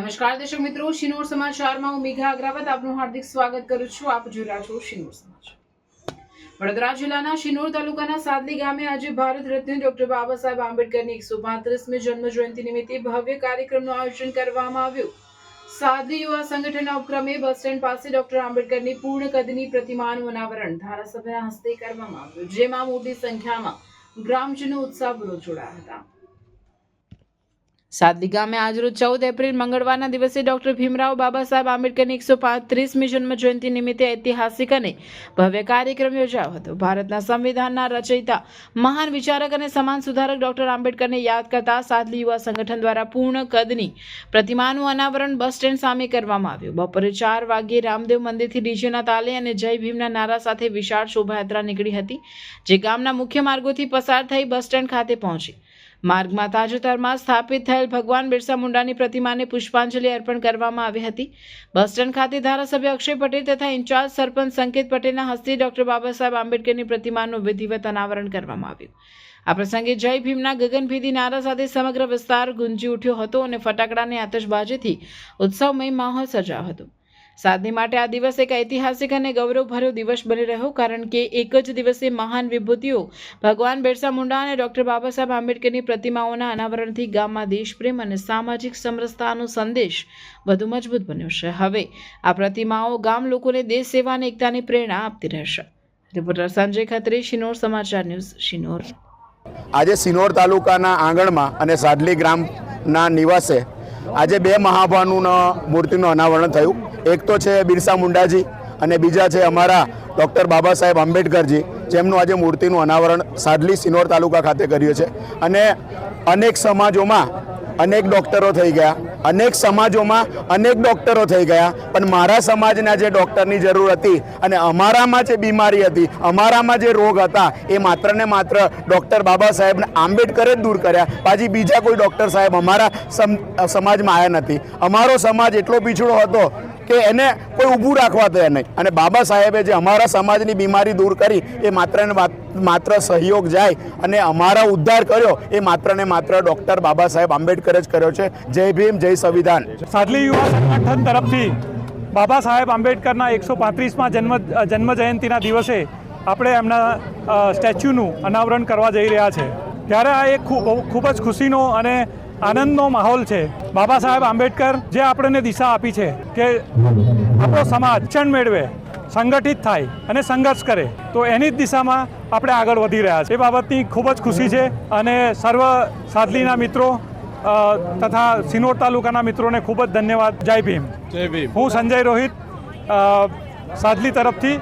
નમસ્કાર દર્શક મિત્રો, શિનોર સમાચારમાં હું મેઘા અગ્રવાલ આપનું હાર્દિક સ્વાગત કરું છું। આપ જોઈ રહ્યા છો શિનોર સમાચાર। વડોદરા જિલ્લાના શિનોર તાલુકાના સાદલી ગામે આજે ભારત રત્ન ડોક્ટર બાબા સાહેબ આંબેડકરની 135મી જન્મ જયંતિ નિમિત્તે ભવ્ય કાર્યક્રમનું આયોજન કરવામાં આવ્યું। સાદલી યુવા સંગઠનના ઉપક્રમે બસ સ્ટેન્ડ પાસે ડોક્ટર આંબેડકરની પૂર્ણ કદની પ્રતિમાનું અનાવરણ ધારાસભ્યના હસ્તે કરવામાં આવ્યું, જેમાં મોટી સંખ્યામાં ગ્રામજનો ઉત્સાહપૂર્વક જોડાયા હતા। સાદલી ગામે આજરોજ 14 એપ્રિલ મંગળવારના દિવસે ડોક્ટર ભીમરાવ બાબા સાહેબ આંબેડકરની 135મી જન્મ જયંતિ નિમિત્તે ઐતિહાસિક અને ભવ્ય કાર્યક્રમ યોજાયો હતો। ભારતના સંવિધાનના રચયિતા, મહાન વિચારક અને સમાજ સુધારક ડોક્ટર આંબેડકરને યાદ કરતા સાદલી યુવા સંગઠન દ્વારા પૂર્ણ કદની પ્રતિમાનું અનાવરણ બસ સ્ટેન્ડ સામે કરવામાં આવ્યું। બપોરે 4 વાગ્યે રામદેવ મંદિરથી ડીજેના તાલે અને જય ભીમના નારા સાથે વિશાળ શોભાયાત્રા નીકળી હતી, જે ગામના મુખ્ય માર્ગોથી પસાર થઈ બસ સ્ટેન્ડ ખાતે પહોંચી। માર્ગમાં તાજેતરમાં સ્થાપિત થયેલ ભગવાન બિરસા મુંડાની પ્રતિમાને પુષ્પાંજલિ અર્પણ કરવામાં આવી હતી। બસ સ્ટેન્ડ ખાતે ધારાસભ્ય અક્ષય પટેલ તથા ઇન્ચાર્જ સરપંચ સંકેત પટેલના હસ્તે ડોક્ટર બાબા સાહેબ આંબેડકરની પ્રતિમાનું વિધિવત અનાવરણ કરવામાં આવ્યું। આ પ્રસંગે જય ભીમના ગગનભેદી નારા સાથે સમગ્ર વિસ્તાર ગુંજી ઉઠ્યો હતો અને ફટાકડાની આતશબાજીથી ઉત્સવમય માહોલ સર્જાયો હતો। સાદલી માટે આ દિવસ એક ઐતિહાસિક અને ગૌરવભર્યો દિવસ બની રહ્યો, કારણ કે એક જ દિવસે મહાન વિભૂતિઓ ભગવાન બિરસા મુંડા અને ડોક્ટર બાબા સાહેબ આંબેડકરની પ્રતિમાઓના અનાવરણથી ગામમાં દેશપ્રેમ અને સામાજિક સમરસતાનો સંદેશ વધુ મજબૂત બન્યો છે। હવે આ પ્રતિમાઓ ગામ લોકોને દેશ સેવા અને એકતાની પ્રેરણા આપતી રહેશે। રિપોર્ટર સંજય ખત્રી, શિનોર સમાચાર ન્યૂઝ, શિનોર। આજે શિનોર તાલુકાના આંગણમાં અને સાદલી ગ્રામના નિવાસે આજે બે મહાભાનુના મૂર્તિનું અનાવરણ થયું। એક તો છે બિરસા મુંડાજી અને બીજા છે અમારા ડૉક્ટર બાબા સાહેબ આંબેડકરજી, જેમનું આજે મૂર્તિનું અનાવરણ સાદલી શિનોર તાલુકા ખાતે કર્યું છે। અને અનેક સમાજોમાં અનેક ડૉક્ટરો થઈ ગયા, અનેક સમાજોમાં અનેક ડૉક્ટરો થઈ ગયા, પણ મારા સમાજના જે ડૉક્ટરની જરૂર હતી અને અમારામાં જે બીમારી હતી, અમારામાં જે રોગ હતા, એ માત્ર ને માત્ર ડૉક્ટર બાબા સાહેબ આંબેડકરે જ દૂર કર્યા। પાછી બીજા કોઈ ડૉક્ટર સાહેબ અમારા સમાજમાં આવ્યા નથી। અમારો સમાજ એટલો પીછળો હતો કે એને કોઈ ઊભું રાખવા તૈયાર નહીં, અને બાબા સાહેબે જે અમારા સમાજની બીમારી દૂર કરી એ માત્ર ને માત્ર સહયોગ જાય અને અમારા ઉદ્ધાર કર્યો એ માત્ર ને માત્ર ડૉક્ટર બાબા સાહેબ આંબેડકરે જ કર્યો છે। જય ભીમ, જય સંવિધાન। સાદલી યુવા સંગઠન તરફથી બાબા સાહેબ આંબેડકરના 135મા જન્મ જયંતિના દિવસે આપણે એમના સ્ટેચ્યુનું અનાવરણ કરવા જઈ રહ્યા છે, ત્યારે આ એક ખૂબ જ ખુશીનો અને આનંદનો માહોલ છે। બાબા સાહેબ આંબેડકર જે આપણને દિશા આપી છે કે આપણો સમાજ શિક્ષણ મેળવે, સંગઠિત થાય અને સંઘર્ષ કરે, તો એની જ દિશામાં આપણે આગળ વધી રહ્યા છીએ। એ બાબતની ખૂબ જ ખુશી છે અને સર્વ સાદલીના મિત્રો તથા શિનોર તાલુકાના મિત્રોને ખૂબ જ ધન્યવાદ। જય ભીમ, જય ભીમ। હું સંજય રોહિત, સાદલી તરફથી